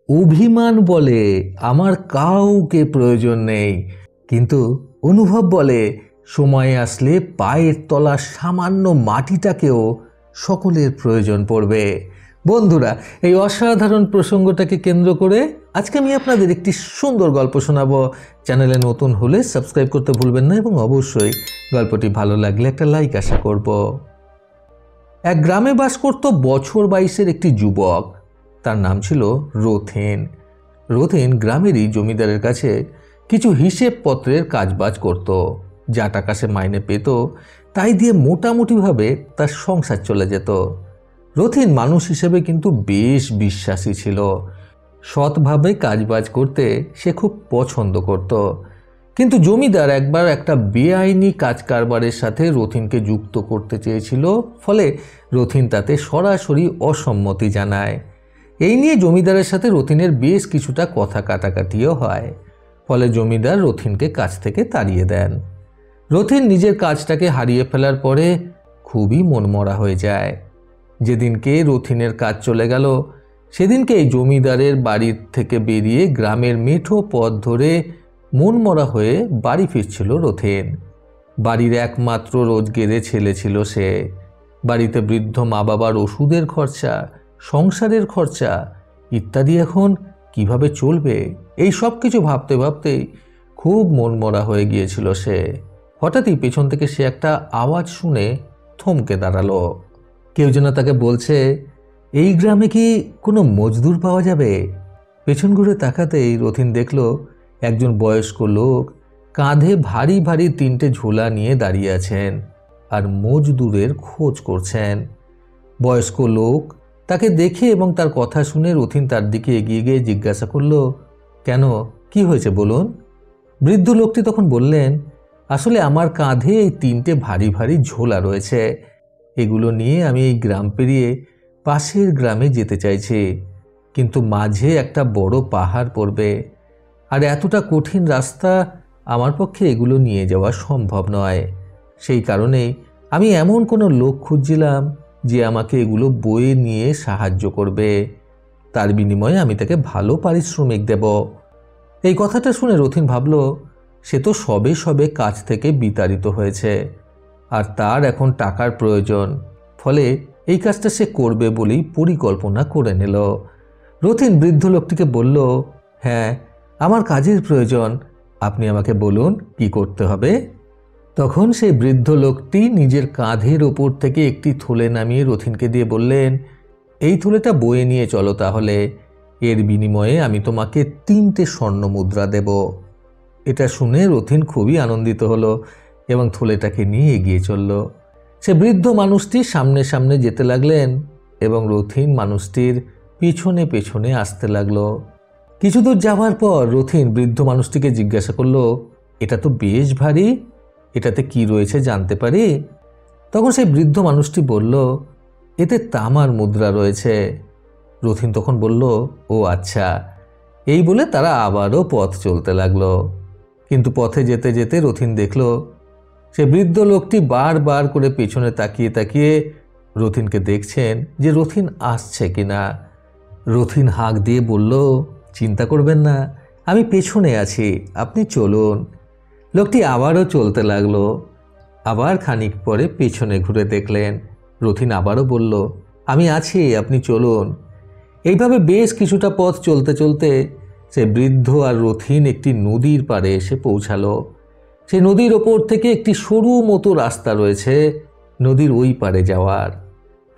অভিমান বলে আমার কাউকে প্রয়োজন নেই, কিন্তু অনুভব বলে সময় আসলে পায়ের তলার সামান্য মাটিটাকেও সকলের প্রয়োজন পড়বে। বন্ধুরা, এই অসাধারণ প্রসঙ্গটাকে কেন্দ্র করে আজকে আমি আপনাদের একটি সুন্দর গল্প শোনাবো। চ্যানেলে নতুন হলে সাবস্ক্রাইব করতে ভুলবেন না এবং অবশ্যই গল্পটি ভালো লাগলে একটা লাইক আশা করব। এক গ্রামে বাস করত বছর 22-এর একটি যুবক। তার নাম ছিল রথিন। রথিন গ্রামেরই জমিদারের কাছে কিছু হিসেবপত্রের কাজবাজ করত। যা টাকা সে মাইনে পেত তাই দিয়ে মোটামুটিভাবে তার সংসার চলে যেত। রথিন মানুষ হিসেবে কিন্তু বেশ বিশ্বাসী ছিল। সৎভাবে কাজবাজ করতে সে খুব পছন্দ করত। কিন্তু জমিদার একবার একটা বেআইনি কাজ কারবারের সাথে রথিনকে যুক্ত করতে চেয়েছিল, ফলে রথিন তাতে সরাসরি অসম্মতি জানায়। এই নিয়ে জমিদারের সাথে রথিনের বেশ কিছুটা কথা কাটাকাটিও হয়। ফলে জমিদার রথিনকে কাজ থেকে তাড়িয়ে দেন। রথিন নিজের কাজটাকে হারিয়ে ফেলার পরে খুবই মনমরা হয়ে যায়। যেদিনকে রথিনের কাজ চলে গেল সেদিনকেই জমিদারের বাড়ির থেকে বেরিয়ে গ্রামের মেঠো পথ ধরে মনমরা হয়ে বাড়ি ফিরছিল রথিন। বাড়ির একমাত্র রোজগেরে ছেলে ছিল সে। বাড়িতে বৃদ্ধ মা বাবার ওষুধের খরচা, সংসারের খরচা ইত্যাদি এখন কিভাবে চলবে, এই সব কিছু ভাবতে ভাবতেই খুব মনমরা হয়ে গিয়েছিল সে। হঠাৎই পেছন থেকে সে একটা আওয়াজ শুনে থমকে দাঁড়ালো। কেউ যেন তাকে বলছে, এই গ্রামে কি কোনো মজদুর পাওয়া যাবে? পেছন ঘুরে তাকাতেই রথিন দেখল একজন বয়স্ক লোক কাঁধে ভারী ভারী 3টে ঝোলা নিয়ে দাঁড়িয়ে আছেন আর মজদুরের খোঁজ করছেন। বয়স্ক লোক তাকে দেখে এবং তার কথা শুনে রথিন তার দিকে এগিয়ে গিয়ে জিজ্ঞাসা করল, কেন, কি হয়েছে বলুন? বৃদ্ধ লোকটি তখন বললেন, আসলে আমার কাঁধে এই 3টে ভারী ভারী ঝোলা রয়েছে। এগুলো নিয়ে আমি এই গ্রাম পেরিয়ে পাশের গ্রামে যেতে চাইছি, কিন্তু মাঝে একটা বড় পাহাড় পড়বে, আর এতটা কঠিন রাস্তা আমার পক্ষে এগুলো নিয়ে যাওয়া সম্ভব নয়। সেই কারণেই আমি এমন কোনো লোক খুঁজছিলাম যে আমাকে এগুলো বয়ে নিয়ে সাহায্য করবে। তার বিনিময়ে আমি তাকে ভালো পারিশ্রমিক দেব। এই কথাটা শুনে রথিন ভাবল, সে তো সবে সবে কাজ থেকে বিতাড়িত হয়েছে আর তার এখন টাকার প্রয়োজন, ফলে এই কাজটা সে করবে বলেই পরিকল্পনা করে নিল। রথিন বৃদ্ধ লোকটিকে বলল, হ্যাঁ, আমার কাজের প্রয়োজন, আপনি আমাকে বলুন কি করতে হবে। তখন সেই বৃদ্ধ লোকটি নিজের কাঁধের ওপর থেকে একটি থলে নামিয়ে রথিনকে দিয়ে বললেন, এই থলেটা বয়ে নিয়ে চলো তাহলে, এর বিনিময়ে আমি তোমাকে 3টে স্বর্ণ মুদ্রা দেব। এটা শুনে রথিন খুবই আনন্দিত হলো এবং থলেটাকে নিয়ে এগিয়ে চলল। সে বৃদ্ধ মানুষটি সামনে সামনে যেতে লাগলেন এবং রথিন মানুষটির পিছনে পেছনে আসতে লাগলো। কিছু দূর যাওয়ার পর রথিন বৃদ্ধ মানুষটিকে জিজ্ঞাসা করলো, এটা তো বেশ ভারী, এটাতে কি রয়েছে জানতে পারি? তখন সেই বৃদ্ধ মানুষটি বলল, এতে তামার মুদ্রা রয়েছে। রথিন তখন বলল, ও আচ্ছা। এই বলে তারা আবারও পথ চলতে লাগলো। কিন্তু পথে যেতে যেতে রথিন দেখল সে বৃদ্ধ লোকটি বারবার করে পেছনে তাকিয়ে তাকিয়ে রথিনকে দেখছেন যে রথিন আসছে কিনা। রথিন হাঁক দিয়ে বলল, চিন্তা করবেন না, আমি পেছনে আছি, আপনি চলুন। লোকটি আবারও চলতে লাগলো। আবার খানিক পরে পেছনে ঘুরে দেখলেন। রথিন আবারও বলল, আমি আছি, আপনি চলুন। এইভাবে বেশ কিছুটা পথ চলতে চলতে সে বৃদ্ধ আর রথিন একটি নদীর পাড়ে এসে পৌঁছালো। সেই নদীর ওপর থেকে একটি সরু মতো রাস্তা রয়েছে নদীর ওই পাড়ে যাওয়ার।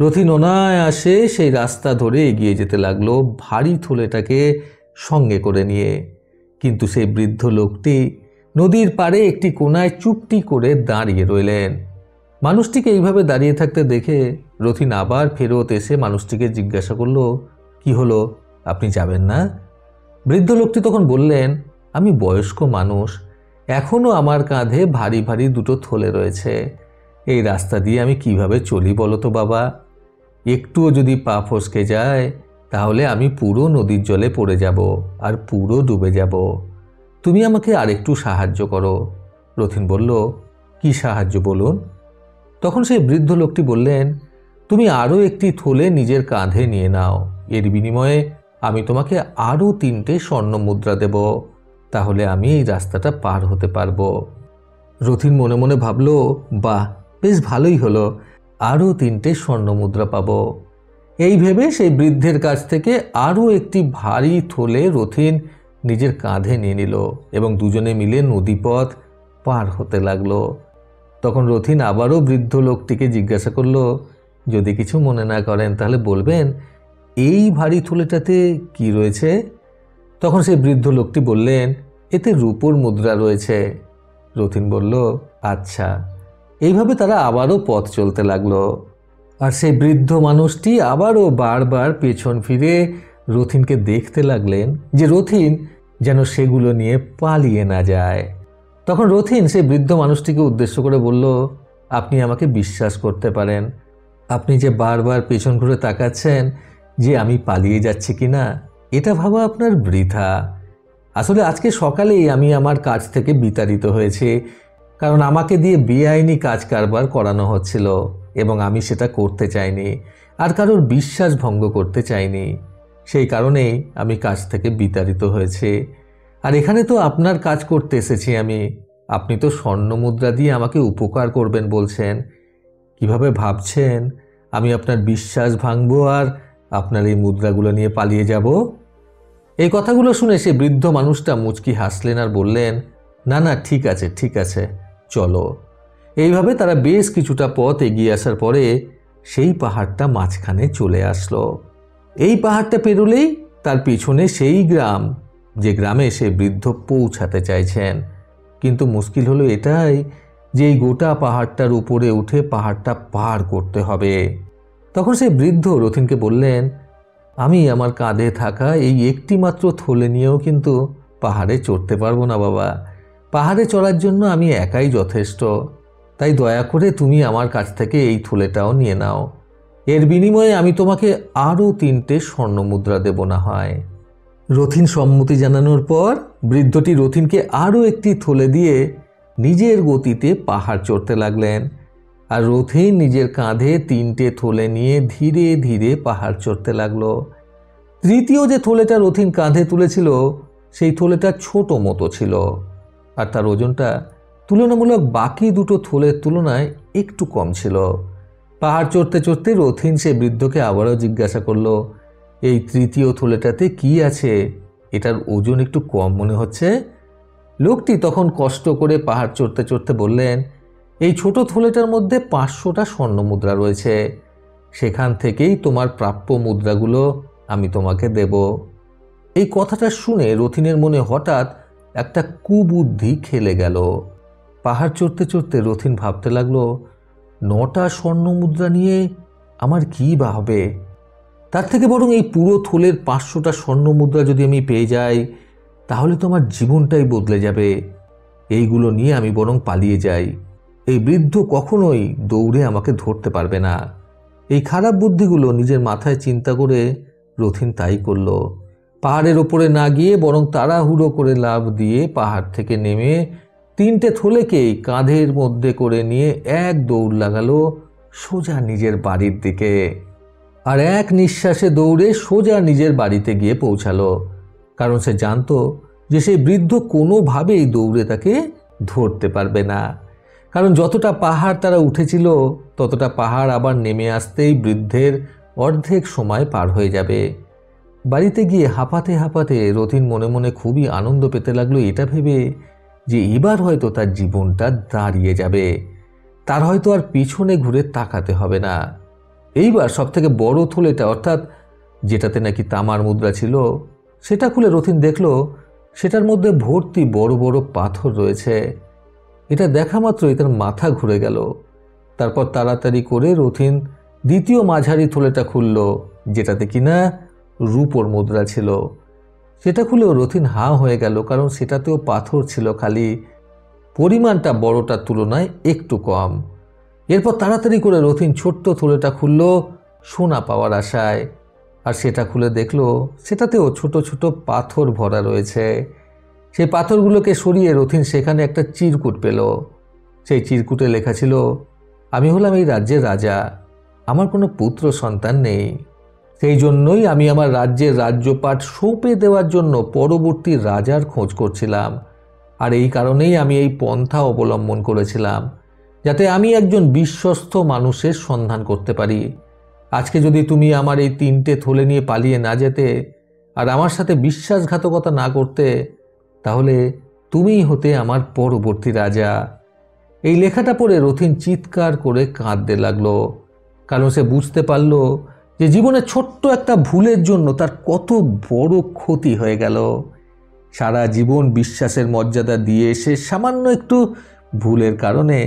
রথিন অনায়াসে সেই রাস্তা ধরে এগিয়ে যেতে লাগলো ভারী থলেটাকে সঙ্গে করে নিয়ে। কিন্তু সেই বৃদ্ধ লোকটি নদীর পাড়ে একটি কোনায় চুপটি করে দাঁড়িয়ে রইলেন। মানুষটিকে এইভাবে দাঁড়িয়ে থাকতে দেখে রথিন আবার ফেরত এসে মানুষটিকে জিজ্ঞাসা করলো, কি হলো, আপনি যাবেন না? বৃদ্ধ লোকটি তখন বললেন, আমি বয়স্ক মানুষ, এখনও আমার কাঁধে ভারী ভারী 2টো থলে রয়েছে। এই রাস্তা দিয়ে আমি কিভাবে চলি বলো তো বাবা? একটুও যদি পা ফসকে যায় তাহলে আমি পুরো নদীর জলে পড়ে যাব আর পুরো ডুবে যাব। তুমি আমাকে আরেকটু সাহায্য করো। রথিন বলল, কি সাহায্য বলুন? তখন সেই বৃদ্ধ লোকটি বললেন, তুমি আরও একটি থলে নিজের কাঁধে নিয়ে নাও, এর বিনিময়ে আমি তোমাকে আরও 3টে স্বর্ণ মুদ্রা দেব, তাহলে আমি এই রাস্তাটা পার হতে পারবো। রথিন মনে মনে ভাবল, বাহ, বেশ ভালোই হলো, আরও 3টে স্বর্ণ মুদ্রা পাবো। এই ভেবে সেই বৃদ্ধের কাছ থেকে আরও একটি ভারী থলে রথিন নিজের কাঁধে নিয়ে নিল এবং দুজনে মিলে নদীপথ পার হতে লাগলো। তখন রথিন আবারও বৃদ্ধ লোকটিকে জিজ্ঞাসা করল, যদি কিছু মনে না করেন তাহলে বলবেন এই ভারী থলেটাতে কি রয়েছে? তখন সেই বৃদ্ধ লোকটি বললেন, এতে রূপোর মুদ্রা রয়েছে। রথিন বলল, আচ্ছা। এইভাবে তারা আবারও পথ চলতে লাগলো। আর সেই বৃদ্ধ মানুষটি আবারও বারবার পেছন ফিরে রথিনকে দেখতে লাগলেন, যে রথিন যেন সেগুলো নিয়ে পালিয়ে না যায়। তখন রথিন সেই বৃদ্ধ মানুষটিকে উদ্দেশ্য করে বলল, আপনি আমাকে বিশ্বাস করতে পারেন। আপনি যে বারবার পেছন ঘুরে তাকাচ্ছেন যে আমি পালিয়ে যাচ্ছি কিনা, এটা ভাবা আপনার বৃথা। আসলে আজকে সকালেই আমি আমার কাজ থেকে বিতাড়িত হয়েছি, কারণ আমাকে দিয়ে বেআইনি কাজ কারবার করানো হচ্ছিল এবং আমি সেটা করতে চাইনি, আর কারোর বিশ্বাস ভঙ্গ করতে চাইনি। সেই কারণেই আমি কাজ থেকে বিতাড়িত হয়েছি। আর এখানে তো আপনার কাজ করতে এসেছি আমি। আপনি তো স্বর্ণ মুদ্রা দিয়ে আমাকে উপকার করবেন বলছেন। কিভাবে ভাবছেন আমি আপনার বিশ্বাস ভাঙবো আর আপনার এই মুদ্রাগুলো নিয়ে পালিয়ে যাব? এই কথাগুলো শুনে সে বৃদ্ধ মানুষটা মুচকি হাসলেন আর বললেন, না না, ঠিক আছে ঠিক আছে, চলো। এইভাবে তারা বেশ কিছুটা পথ এগিয়ে আসার পরে সেই পাহাড়টা মাঝখানে চলে আসলো। এই পাহাড়টা পেরোলেই তার পিছনে সেই গ্রাম, যে গ্রামে সে বৃদ্ধ পৌঁছাতে চাইছেন। কিন্তু মুশকিল হলো এটাই যে এই গোটা পাহাড়টার উপরে উঠে পাহাড়টা পার করতে হবে। তখন সেই বৃদ্ধ রথিনকে বললেন, আমি আমার কাঁধে থাকা এই একটি মাত্র থলে নিয়েও কিন্তু পাহাড়ে চড়তে পারবো না বাবা। পাহাড়ে চড়ার জন্য আমি একাই যথেষ্ট। তাই দয়া করে তুমি আমার কাছ থেকে এই থলেটাও নিয়ে নাও। এর বিনিময়ে আমি তোমাকে আরও 3টে স্বর্ণ মুদ্রা দেব না হয়। রথিন সম্মতি জানানোর পর বৃদ্ধটি রথিনকে আরও একটি থলে দিয়ে নিজের গতিতে পাহাড় চড়তে লাগলেন। আর রথিন নিজের কাঁধে 3টে থলে নিয়ে ধীরে ধীরে পাহাড় চড়তে লাগলো। তৃতীয় যে থলেটা রথিন কাঁধে তুলেছিল সেই থলেটা ছোট মতো ছিল, আর তার ওজনটা তুলনামূলক বাকি দুটো থলের তুলনায় একটু কম ছিল। পাহাড় চড়তে চড়তে রথিন সে বৃদ্ধকে আবারও জিজ্ঞাসা করলো, এই তৃতীয় থলেটাতে কি আছে? এটার ওজন একটু কম মনে হচ্ছে। লোকটি তখন কষ্ট করে পাহাড় চড়তে চড়তে বললেন, এই ছোট থলেটার মধ্যে 500টা স্বর্ণ মুদ্রা রয়েছে। সেখান থেকেই তোমার প্রাপ্য মুদ্রাগুলো আমি তোমাকে দেব। এই কথাটা শুনে রথিনের মনে হঠাৎ একটা কুবুদ্ধি খেলে গেল। পাহাড় চড়তে চড়তে রথিন ভাবতে লাগলো, 9টা স্বর্ণ মুদ্রা নিয়ে আমার কী বা হবে? তার থেকে বরং এই পুরো থলের 500টা স্বর্ণ মুদ্রা যদি আমি পেয়ে যাই, তাহলে তো আমার জীবনটাই বদলে যাবে। এইগুলো নিয়ে আমি বরং পালিয়ে যাই। এই বৃদ্ধ কখনোই দৌড়ে আমাকে ধরতে পারবে না। এই খারাপ বুদ্ধিগুলো নিজের মাথায় চিন্তা করে রথিন তাই করল। পাহাড়ের ওপরে না গিয়ে বরং তাড়াহুড়ো করে লাফ দিয়ে পাহাড় থেকে নেমে 3টে থলেকেই কাঁধের মধ্যে করে নিয়ে এক দৌড় লাগালো সোজা নিজের বাড়ির দিকে। আর এক নিঃশ্বাসে দৌড়ে সোজা নিজের বাড়িতে গিয়ে পৌঁছালো, কারণ সে জানতো যে সেই বৃদ্ধ কোনোভাবেই দৌড়ে তাকে ধরতে পারবে না। কারণ যতটা পাহাড় তারা উঠেছিল ততটা পাহাড় আবার নেমে আসতেই বৃদ্ধের অর্ধেক সময় পার হয়ে যাবে। বাড়িতে গিয়ে হাঁপাতে হাঁপাতে রথিন মনে মনে খুবই আনন্দ পেতে লাগলো, এটা ভেবে যে এবার হয়তো তার জীবনটা দাঁড়িয়ে যাবে, তার হয়তো আর পিছনে ঘুরে তাকাতে হবে না। এইবার সবথেকে বড় থলেটা, অর্থাৎ যেটাতে নাকি তামার মুদ্রা ছিল, সেটা খুলে রথিন দেখলো সেটার মধ্যে ভর্তি বড় বড় পাথর রয়েছে। এটা দেখা মাত্রই তার মাথা ঘুরে গেল। তারপর তাড়াতাড়ি করে রথিন দ্বিতীয় মাঝারি থলেটা খুলল, যেটাতে কিনা রূপোর মুদ্রা ছিল। সেটা খুলেও রথিন হাঁ হয়ে গেল, কারণ সেটাতেও পাথর ছিল, খালি পরিমাণটা বড়টার তুলনায় একটু কম। এরপর তাড়াতাড়ি করে রথিন ছোট্ট থলেটা খুলল সোনা পাওয়ার আশায়, আর সেটা খুলে দেখলো সেটাতেও ছোট ছোট পাথর ভরা রয়েছে। সেই পাথরগুলোকে সরিয়ে রথিন সেখানে একটা চিরকুট পেল। সেই চিরকুটে লেখা ছিল, আমি হলাম এই রাজ্যের রাজা, আমার কোনো পুত্র সন্তান নেই। সেই জন্যই আমি আমার রাজ্যের রাজ্যপাট সঁপে দেওয়ার জন্য পরবর্তী রাজার খোঁজ করছিলাম। আর এই কারণেই আমি এই পন্থা অবলম্বন করেছিলাম, যাতে আমি একজন বিশ্বস্ত মানুষের সন্ধান করতে পারি। আজকে যদি তুমি আমার এই 3টে থলে নিয়ে পালিয়ে না যেতে আর আমার সাথে বিশ্বাসঘাতকতা না করতে, তাহলে তুমিই হতে আমার পরবর্তী রাজা। এই লেখাটা পড়ে রথিন চিৎকার করে কাঁদতে লাগলো, কারণ সে বুঝতে পারল যে জীবনে ছোট্ট একটা ভুলের জন্য তার কত বড় ক্ষতি হয়ে গেল। সারা জীবন বিশ্বাসের মর্যাদা দিয়ে সে সামান্য একটু ভুলের কারণে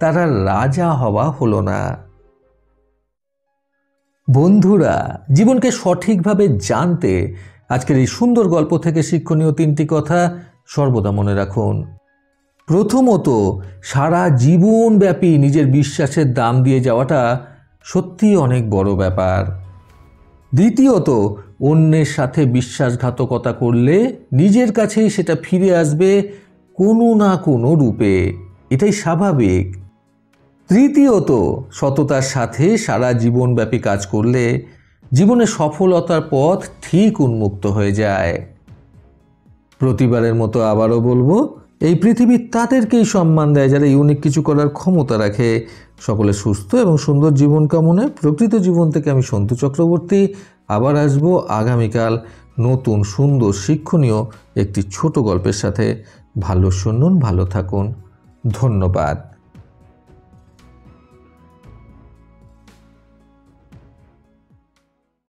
তার আর রাজা হওয়া হলো না। বন্ধুরা, জীবনকে সঠিকভাবে জানতে আজকের এই সুন্দর গল্প থেকে শিক্ষণীয় 3টি কথা সর্বদা মনে রাখুন। প্রথমত, সারা জীবনব্যাপী নিজের বিশ্বাসের দাম দিয়ে যাওয়াটা সত্যিই অনেক বড় ব্যাপার। দ্বিতীয়ত, অন্যের সাথে বিশ্বাসঘাতকতা করলে নিজের কাছেই সেটা ফিরে আসবে কোনো না কোনো রূপে, এটাই স্বাভাবিক। তৃতীয়ত, সততার সাথে সারা জীবনব্যাপী কাজ করলে জীবনে সফলতার পথ ঠিক উন্মুক্ত হয়ে যায়। প্রতিবারের মতো আবারও বলবো, এই পৃথিবী তাদেরকেই সম্মান দেয় যারা ইউনিক কিছু করার ক্ষমতা রাখে। সকলে সুস্থ এবং সুন্দর জীবন কামনায় প্রকৃত জীবন থেকে আমি সন্তু চক্রবর্তী আবার আসবো আগামীকাল নতুন সুন্দর শিক্ষণীয় একটি ছোট গল্পের সাথে। ভালো শুনুন, ভালো থাকুন। ধন্যবাদ।